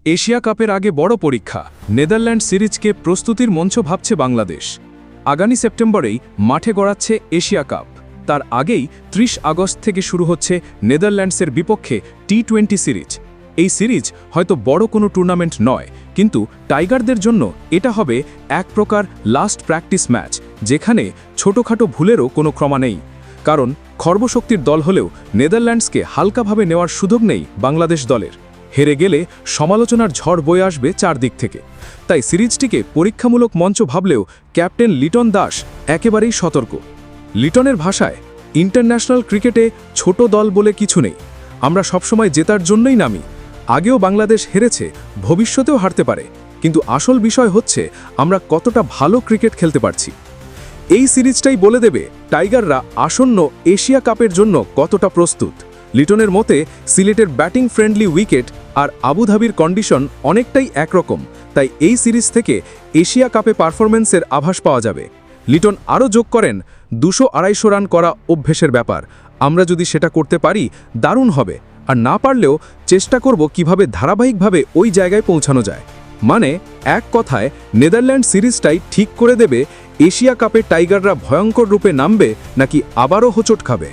Asia কাপের আগে বড় পরীক্ষা নেদারল্যান্ড সিরিজকে প্রস্তুতির মঞ্চ ভাবছে বাংলাদেশ। আগামী সেপ্টেম্বরেই মাঠে গড়াচ্ছে এশিয়া কাপ। তার আগেই ৩০ আগস্ট থেকে শুরু হচ্ছে নেদারল্যান্ডসের বিপক্ষে টি-20 সিরিজ। এই সিরিজ হয়তো বড় কোনো টুর্নামেন্ট নয়, কিন্তু টাইগারদের জন্য এটা হবে এক প্রকার লাস্ট প্র্যাকটিস ম্যাচ, যেখানে ছোটখাটো ভুলেরও কোনো ক্ষমা নেই। কারণ খর্বশক্তির দল হলেও নেদারল্যান্ডসকে হালকাভাবে নেওয়ার সুযোগ নেই বাংলাদেশ দলের। হেরে গেলে সমালোচনার ঝড় বয়ে আসবে চারদিক থেকে। তাই সিরিজটিকে পরীক্ষামূলক মঞ্চ ভাবলেও ক্যাপ্টেন লিটন দাস একেবারেই সতর্ক। লিটনের ভাষায়, ইন্টারন্যাশনাল ক্রিকেটে ছোট দল বলে কিছু নেই, আমরা সবসময় জেতার জন্যই নামি। আগেও বাংলাদেশ হেরেছে, ভবিষ্যতেও হারতে পারে, কিন্তু আসল বিষয় হচ্ছে আমরা কতটা ভালো ক্রিকেট খেলতে পারছি। এই সিরিজটাই বলে দেবে টাইগাররা আসন্ন এশিয়া কাপের জন্য কতটা প্রস্তুত। লিটনের মতে সিলেটের ব্যাটিং ফ্রেন্ডলি উইকেট আর আবুধাবির কন্ডিশন অনেকটাই একরকম, তাই এই সিরিজ থেকে এশিয়া কাপে পারফরম্যান্সের আভাস পাওয়া যাবে। লিটন আরও যোগ করেন, ২০০-২৫০ রান করা অভ্যেসের ব্যাপার, আমরা যদি সেটা করতে পারি দারুণ হবে, আর না পারলেও চেষ্টা করব কিভাবে ধারাবাহিকভাবে ওই জায়গায় পৌঁছানো যায়। মানে এক কথায় নেদারল্যান্ড সিরিজটাই ঠিক করে দেবে এশিয়া কাপে টাইগাররা ভয়ঙ্কর রূপে নামবে নাকি আবারও হোঁচট খাবে।